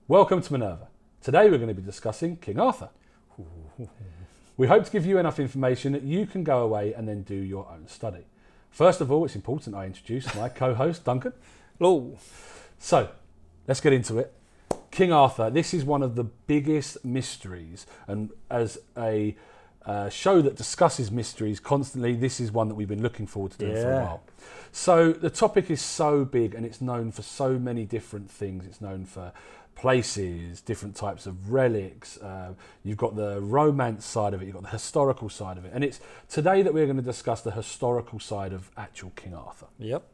Welcome to Minerva. Today we're going to be discussing King Arthur. We hope to give you enough information that you can go away and then do your own study. First of all, it's important I introduce my co-host, Duncan. Hello. So, let's get into it. King Arthur, this is one of the biggest mysteries, and as a show that discusses mysteries constantly, this is one that we've been looking forward to doing for a while. So the topic is so big and it's known for so many different things. It's known for places, different types of relics. You've got the romance side of it, you've got the historical side of it. And it's today that we're going to discuss the historical side of actual King Arthur. Yep.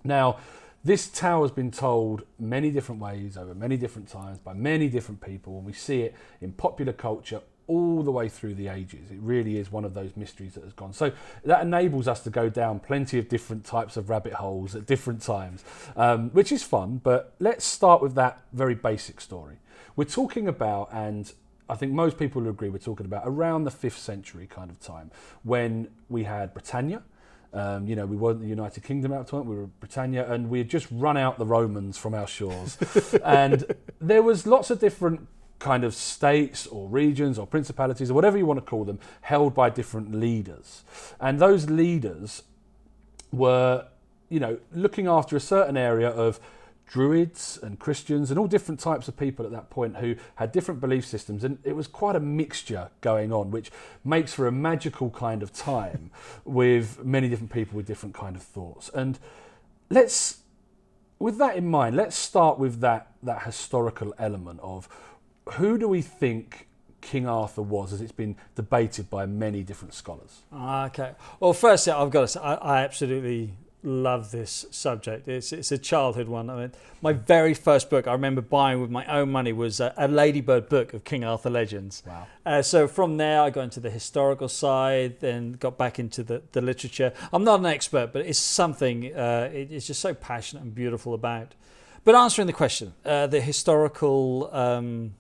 Now, this tale has been told many different ways over many different times by many different people, and we see it in popular culture all the way through the ages. It really is one of those mysteries that has gone. So that enables us to go down plenty of different types of rabbit holes at different times, which is fun. But let's start with that very basic story. We're talking about, and I think most people will agree, we're talking about around the 5th century kind of time, when we had Britannia. We weren't the United Kingdom at the time, we were Britannia, and we had just run out the Romans from our shores. And there was lots of different kind of states or regions or principalities or whatever you want to call them, held by different leaders. And those leaders were, looking after a certain area of Druids and Christians and all different types of people at that point who had different belief systems, and it was quite a mixture going on, which makes for a magical kind of time with many different people with different kind of thoughts. And with that in mind, let's start with that historical element of who do we think King Arthur was, as it's been debated by many different scholars. Okay. Well, firstly, I've got to say, I absolutely love this subject. It's a childhood one. I mean, my very first book I remember buying with my own money was a Ladybird book of King Arthur legends. Wow. So from there I got into the historical side, then got back into the literature. I'm not an expert, but it's something it's just so passionate and beautiful about. But answering the question, the historical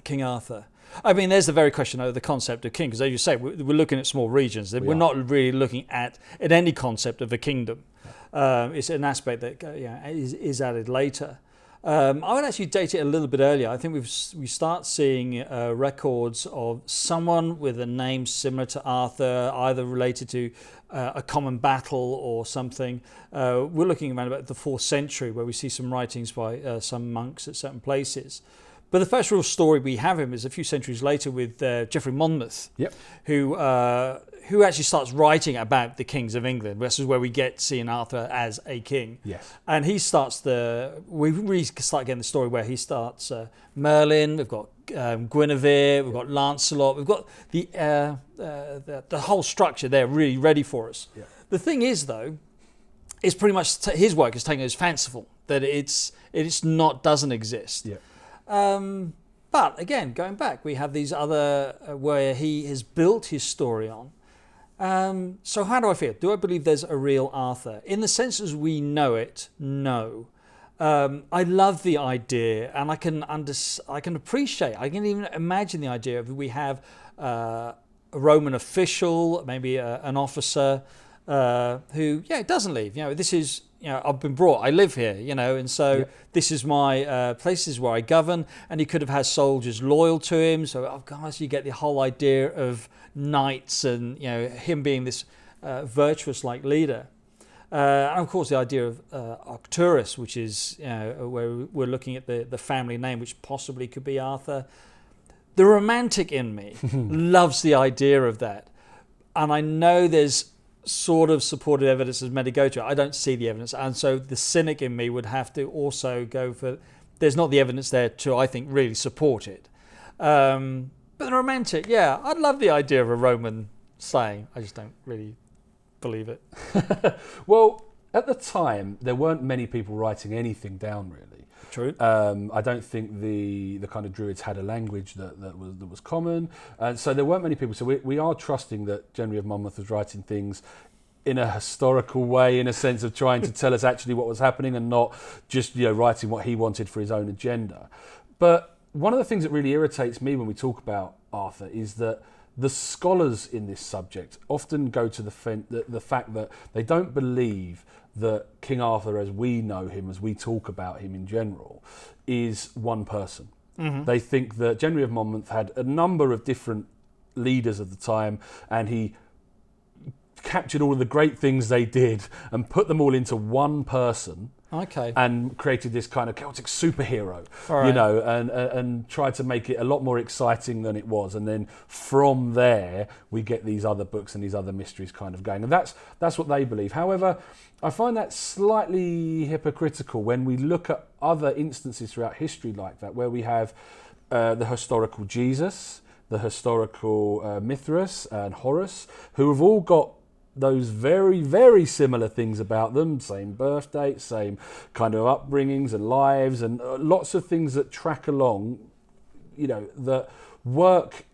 King Arthur. I mean, there's the very question of the concept of king, because as you say, we're looking at small regions. We're not really looking at any concept of a kingdom. It's an aspect that is added later. I would actually date it a little bit earlier. I think we start seeing records of someone with a name similar to Arthur, either related to a common battle or something. We're looking around about the 4th century, where we see some writings by some monks at certain places. But the first real story we have him is a few centuries later with Geoffrey Monmouth, who actually starts writing about the kings of England. This is where we get seeing Arthur as a king. Yes. And he starts we really start getting the story where he starts Merlin, we've got Guinevere, we've got Lancelot, we've got the whole structure there really ready for us. Yeah. The thing is, though, it's pretty much his work is taken as fanciful, that doesn't exist. Yeah. But again, going back, we have these other where he has built his story on. So how do I feel? Do I believe there's a real Arthur? In the sense as we know it, no. I love the idea, and I can appreciate, I can even imagine the idea of we have a Roman official, maybe an officer who doesn't leave. This is. I've been brought, I live here, and so this is my place, is where I govern, and he could have had soldiers loyal to him. So, of course, you get the whole idea of knights and, him being this virtuous-like leader. And, of course, the idea of Arcturus, which is, where we're looking at the family name, which possibly could be Arthur. The romantic in me loves the idea of that. And I know there's sort of supported evidence as meant to go to it. I don't see the evidence, and so the cynic in me would have to also go for there's not the evidence there to, I think, really support it. But the romantic, I'd love the idea of a Roman slaying. I just don't really believe it. Well, at the time there weren't many people writing anything down, really. True. I don't think the kind of Druids had a language that was common, and so there weren't many people. So we are trusting that Geoffrey of Monmouth was writing things in a historical way, in a sense of trying to tell us actually what was happening, and not just writing what he wanted for his own agenda. But one of the things that really irritates me when we talk about Arthur is that the scholars in this subject often go to the fact that they don't believe that King Arthur, as we know him, as we talk about him in general, is one person. They think that Geoffrey of Monmouth had a number of different leaders of the time, and he captured all of the great things they did and put them all into one person. Okay. And created this kind of Celtic superhero, Right. you know, and tried to make it a lot more exciting than it was. And then from there, we get these other books and these other mysteries kind of going. And that's what they believe. However, I find that slightly hypocritical when we look at other instances throughout history like that, where we have the historical Jesus, the historical Mithras and Horus, who have all got those very, very similar things about them, same birth dates, same kind of upbringings and lives, and lots of things that track along, you know, that work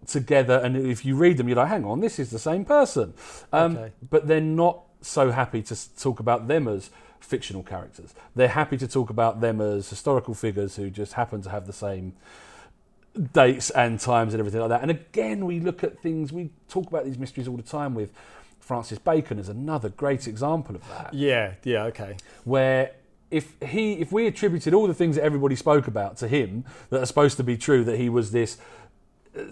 together. And if you read them, you're like, hang on, this is the same person. Okay. But they're not so happy to talk about them as fictional characters. They're happy to talk about them as historical figures who just happen to have the same dates and times and everything like that. And again, we look at things, we talk about these mysteries all the time with Francis Bacon as another great example of that. Yeah, okay. Where if we attributed all the things that everybody spoke about to him that are supposed to be true, that he was this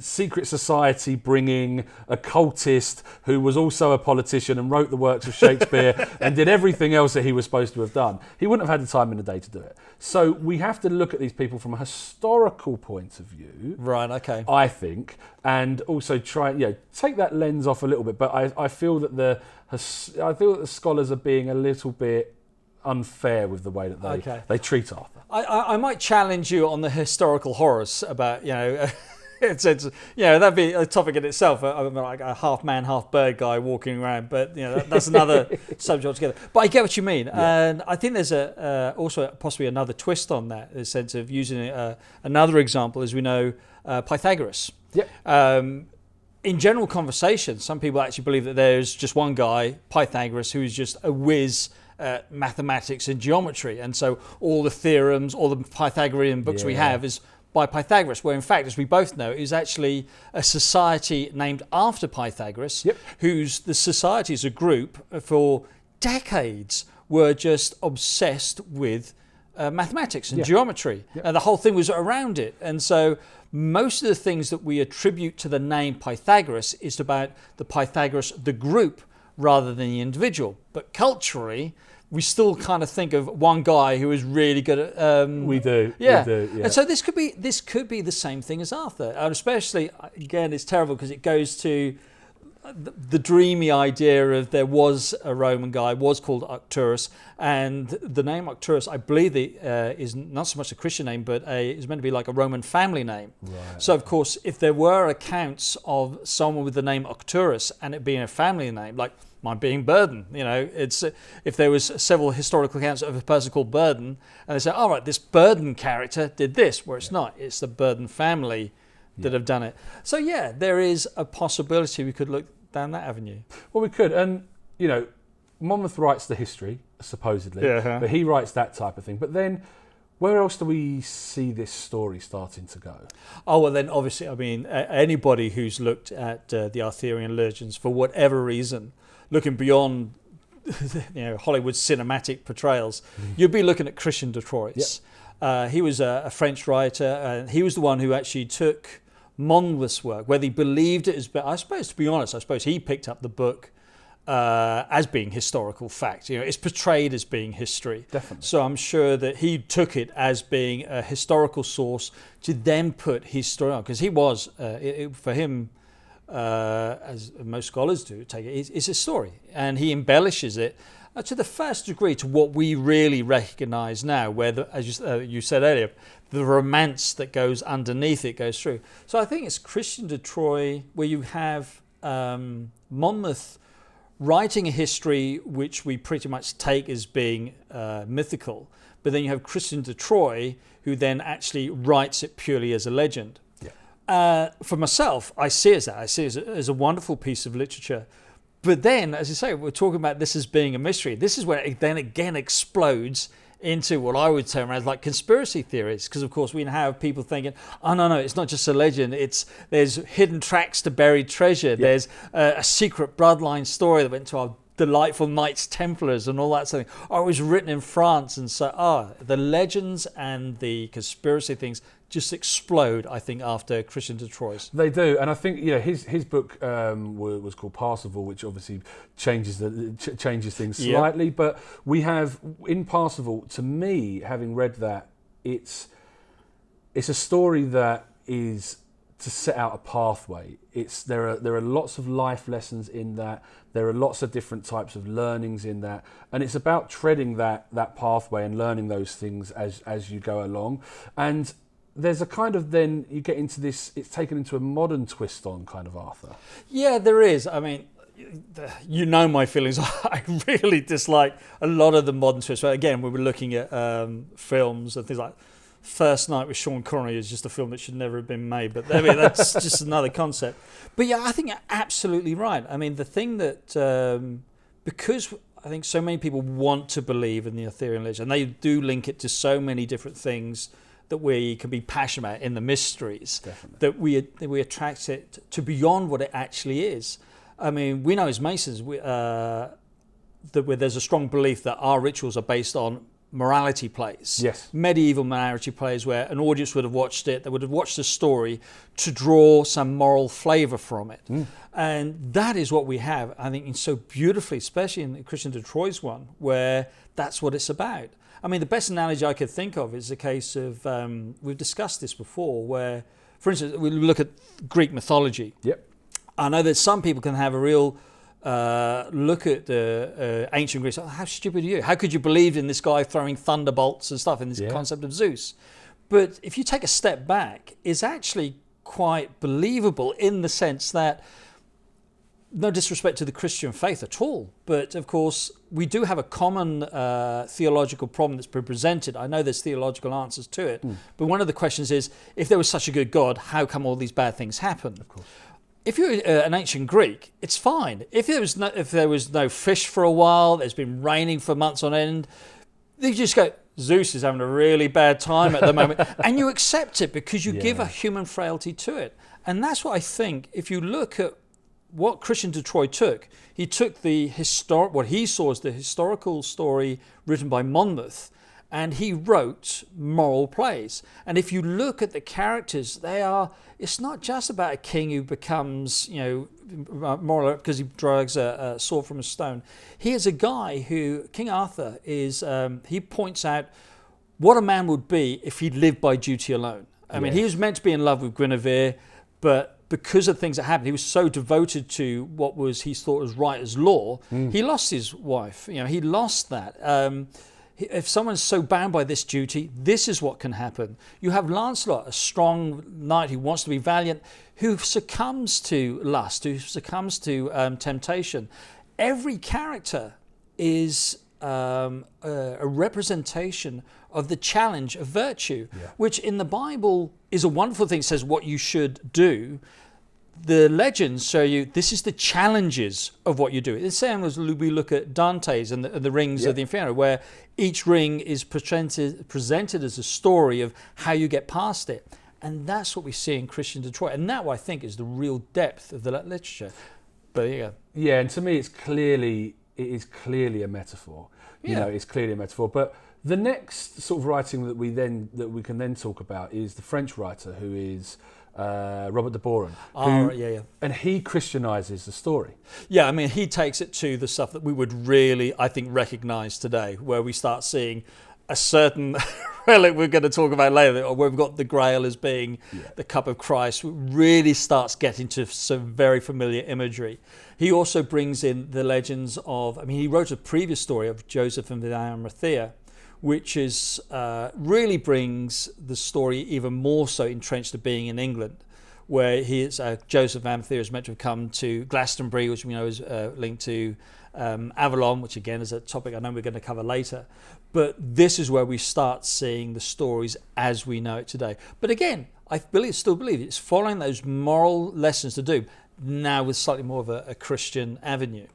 secret society bringing occultist who was also a politician and wrote the works of Shakespeare and did everything else that he was supposed to have done, he wouldn't have had the time in the day to do it. So we have to look at these people from a historical point of view, Right, okay. I think, and also try, take that lens off a little bit. But I feel that the scholars are being a little bit unfair with the way that they treat Arthur. I might challenge you on the historical Horus about, it's that'd be a topic in itself. I'm like a half man, half bird guy walking around, but that's another subject altogether. But I get what you mean, and I think there's also possibly another twist on that, in the sense of using another example, as we know, Pythagoras. Yep. In general conversation, some people actually believe that there's just one guy, Pythagoras, who is just a whiz at mathematics and geometry, and so all the theorems, all the Pythagorean books we have is by Pythagoras, where in fact, as we both know, is actually a society named after Pythagoras, the society as a group for decades were just obsessed with mathematics and geometry, and the whole thing was around it. And so most of the things that we attribute to the name Pythagoras is about the Pythagoras, the group, rather than the individual. But culturally, we still kind of think of one guy who is really good at. We do. And so this could be the same thing as Arthur, and especially again, it's terrible because it goes to the dreamy idea of there was a Roman guy, was called Arcturus, and the name Arcturus, I believe, is not so much a Christian name, but is meant to be like a Roman family name. Right. So, of course, if there were accounts of someone with the name Arcturus and it being a family name, like mine being Burden, it's if there was several historical accounts of a person called Burden, and they say, all right, this Burden character did this, where it's not, it's the Burden family that have done it. So there is a possibility we could look down that avenue. Well, we could, and Monmouth writes the history, supposedly, but he writes that type of thing. But then, where else do we see this story starting to go? Oh, well, then obviously, I mean, anybody who's looked at the Arthurian legends for whatever reason, looking beyond Hollywood's cinematic portrayals, you'd be looking at Chretien de Troyes. He was a French writer, and he was the one who actually took Monmouth's work, whether he believed it as, but I suppose, to be honest, he picked up the book as being historical fact. It's portrayed as being history. Definitely. So I'm sure that he took it as being a historical source to then put his story on, because he was, for him, as most scholars do, take it, it's a story, and he embellishes it to the first degree to what we really recognise now, where, as you said earlier, the romance that goes underneath it goes through. So I think it's Chretien de Troyes, where you have Monmouth writing a history which we pretty much take as being mythical, but then you have Chretien de Troyes, who then actually writes it purely as a legend. For myself, I see it as a wonderful piece of literature. But then, as you say, we're talking about this as being a mystery. This is where it then again explodes into what I would term as like conspiracy theories, because of course we have people thinking, oh no, it's not just a legend, there's hidden tracks to buried treasure, there's a secret bloodline story that went to our delightful Knights Templars and all that sort of thing. Oh, it was written in France, and so the legends and the conspiracy things just explode, I think, after Chretien de Troyes. They do, and I think his book was called Parsifal, which obviously changes things slightly. Yep. But we have in Parsifal, to me, having read that, it's a story that is to set out a pathway. There are lots of life lessons in that. There are lots of different types of learnings in that, and it's about treading that pathway and learning those things as you go along. And there's a kind of, then you get into this, it's taken into a modern twist on kind of Arthur. Yeah, there is. I mean, you know my feelings. I really dislike a lot of the modern twists. But again, we were looking at films and things like First Night with Sean Connery is just a film that should never have been made. But that's just another concept. But yeah, I think you're absolutely right. I mean, the thing that, because I think so many people want to believe in the Arthurian legend, and they do link it to so many different things that we can be passionate about in the mysteries. Definitely. That we attract it to beyond what it actually is. I mean, we know as Masons that there's a strong belief that our rituals are based on morality plays. Yes. Medieval morality plays where an audience would have watched it, they would have watched the story to draw some moral flavour from it. And that is what we have, I think, in so beautifully, especially in the Chretien de Troyes one, where that's what it's about. I mean, the best analogy I could think of is a case of, we've discussed this before, where, for instance, we look at Greek mythology. Yep. I know that some people can have a real look at the ancient Greeks. Oh, how stupid are you? How could you believe in this guy throwing thunderbolts and stuff, in this concept of Zeus? But if you take a step back, it's actually quite believable in the sense that, no disrespect to the Christian faith at all, but of course we do have a common theological problem that's been presented. I know there's theological answers to it, but one of the questions is, if there was such a good God, how come all these bad things happen? Of course. If you're an ancient Greek, it's fine. If there was no fish for a while, there's been raining for months on end, you just go, Zeus is having a really bad time at the moment, and you accept it because you give a human frailty to it. And that's what I think, if you look at what Chretien de Troyes took, he took what he saw as the historical story written by Monmouth, and he wrote moral plays. And if you look at the characters, it's not just about a king who becomes, moral because he drags a sword from a stone. He is a guy who, King Arthur, he points out what a man would be if he lived by duty alone. I mean, he was meant to be in love with Guinevere, but because of things that happened, he was so devoted to what he thought was right as law, he lost his wife. He lost that. If someone's so bound by this duty, this is what can happen. You have Lancelot, a strong knight who wants to be valiant, who succumbs to lust, who succumbs to temptation. Every character is a representation of the challenge of virtue, which in the Bible is a wonderful thing. It says what you should do. The legends show you this is the challenges of what you do. It's the same as we look at Dante's and the rings of the Inferno, where each ring is presented as a story of how you get past it. And that's what we see in Chretien de Troyes. And that, I think, is the real depth of the literature. But yeah, and to me, it is clearly a metaphor. It's clearly a metaphor. But the next sort of writing that we can then talk about is the French writer who is Robert de Boron. And he Christianizes the story. Yeah, I mean, he takes it to the stuff that we would really, I think, recognize today, where we start seeing a certain relic we're going to talk about later, or where we've got the Grail as being the cup of Christ, really starts getting to some very familiar imagery. He also brings in the legends of, he wrote a previous story of Joseph and Arimathea, which is really brings the story even more so entrenched to being in England, where Joseph Arimathea is meant to have come to Glastonbury, which we know is linked to Avalon, which again is a topic I know we're going to cover later. But this is where we start seeing the stories as we know it today. But again, I still believe it's following those moral lessons to do, now with slightly more of a Christian avenue.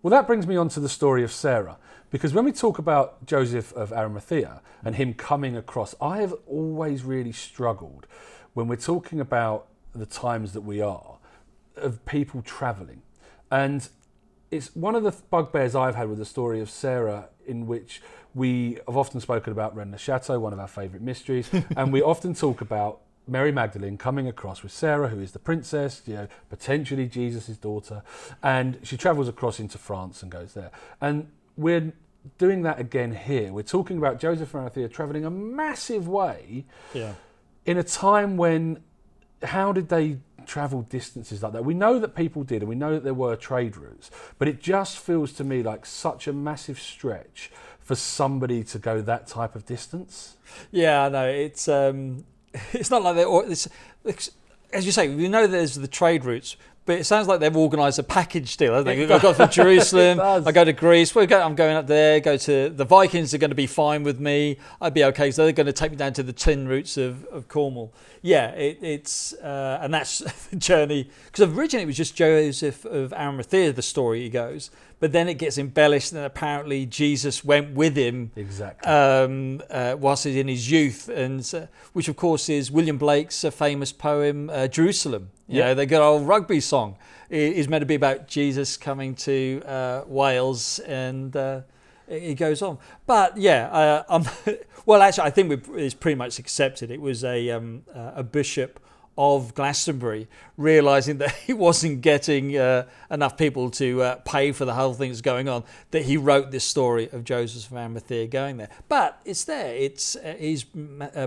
Well, that brings me on to the story of Sarah. Because when we talk about Joseph of Arimathea and him coming across, I have always really struggled when we're talking about the times that we are, of people travelling. And it's one of the bugbears I've had with the story of Sarah, in which we have often spoken about Rennes le Chateau, one of our favourite mysteries, and we often talk about Mary Magdalene coming across with Sarah, who is the princess, potentially Jesus' daughter, and she travels across into France and goes there. And we're doing that again here. We're talking about Joseph and Arimathea travelling a massive way in a time when, how did they travel distances like that? We know that people did, and we know that there were trade routes, but it just feels to me like such a massive stretch for somebody to go that type of distance. Yeah, I know. It's not like as you say, we know there's the trade routes, but it sounds like they've organised a package deal, haven't they? I go to Jerusalem, I go to Greece, I'm going up there, go to the Vikings are going to be fine with me, I'd be okay, so they're going to take me down to the tin routes of Cornwall. Yeah, and that's the journey, because originally it was just Joseph of Arimathea, the story he goes, but then it gets embellished, and apparently Jesus went with him whilst he's in his youth, and which of course is William Blake's famous poem Jerusalem. You know, the good old rugby song is meant to be about Jesus coming to Wales, and it goes on. But well, actually, I think it's pretty much accepted. It was a bishop of Glastonbury realising that he wasn't getting enough people to pay for the whole thing that's going on, that he wrote this story of Joseph of Arimathea going there. But it's there. He's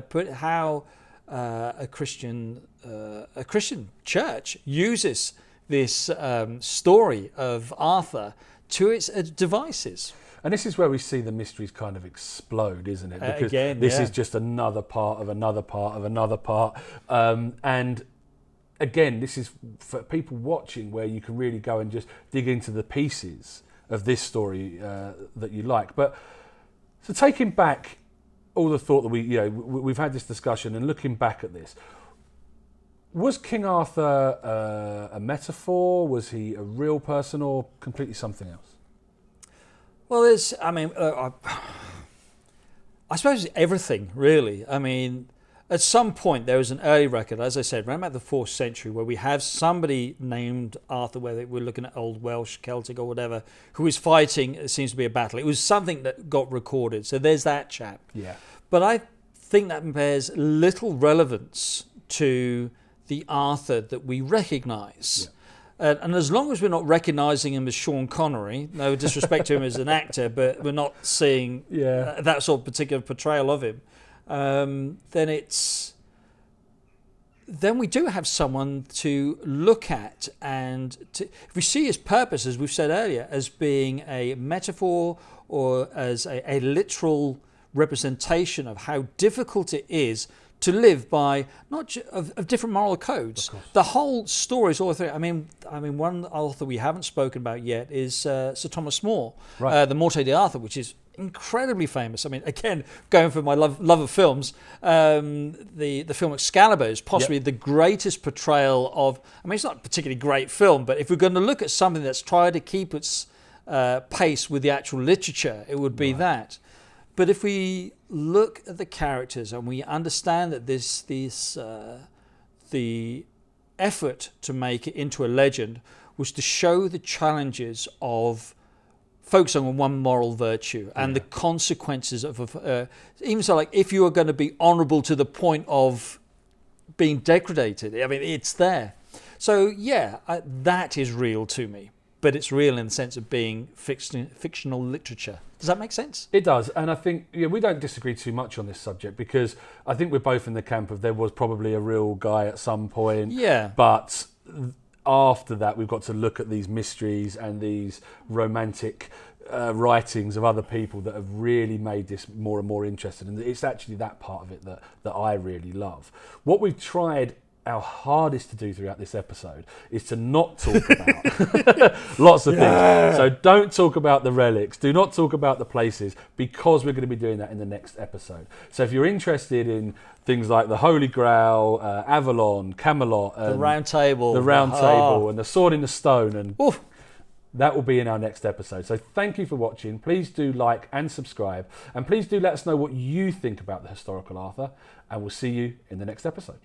put how a Christian church uses this story of Arthur to its devices. And this is where we see the mysteries kind of explode, isn't it? Because this is just another part of another part of another part. And again, this is for people watching where you can really go and just dig into the pieces of this story that you like. But so taking back all the thought that we've had this discussion and looking back at this, was King Arthur a metaphor? Was he a real person or completely something else? Well, I suppose everything, really. I mean, at some point there was an early record, as I said, around about the 4th century, where we have somebody named Arthur, whether we're looking at Old Welsh, Celtic or whatever, who is fighting, it seems to be a battle. It was something that got recorded. So there's that chap. Yeah. But I think that bears little relevance to the Arthur that we recognise. Yeah. And as long as we're not recognising him as Sean Connery, no disrespect to him as an actor, but we're not seeing that sort of particular portrayal of him, then we do have someone to look at, and if we see his purpose, as we've said earlier, as being a metaphor or as a literal representation of how difficult it is to live by of different moral codes. The whole story is all through. I mean, one author we haven't spoken about yet is Sir Thomas More, the Morte d'Arthur, which is incredibly famous. I mean, again, going for my love of films, the film Excalibur is possibly the greatest portrayal of. I mean, it's not a particularly great film, but if we're going to look at something that's tried to keep its pace with the actual literature, it would be that. But if we look at the characters and we understand that the effort to make it into a legend was to show the challenges of focusing on one moral virtue and the consequences of even so, like if you are going to be honourable to the point of being degraded, I mean, it's there. So that is real to me. But it's real in the sense of being fictional literature. Does that make sense? It does, and I think we don't disagree too much on this subject, because I think we're both in the camp of there was probably a real guy at some point. Yeah. But after that, we've got to look at these mysteries and these romantic writings of other people that have really made this more and more interesting. And it's actually that part of it that I really love. What we've tried our hardest to do throughout this episode is to not talk about lots of things. So don't talk about the relics, do not talk about the places, because we're going to be doing that in the next episode. So if you're interested in things like the Holy Grail, Avalon, Camelot, the Round Table, and the Sword in the Stone, and that will be in our next episode. So thank you for watching. Please do like and subscribe, and please do let us know what you think about the historical Arthur, and we'll see you in the next episode.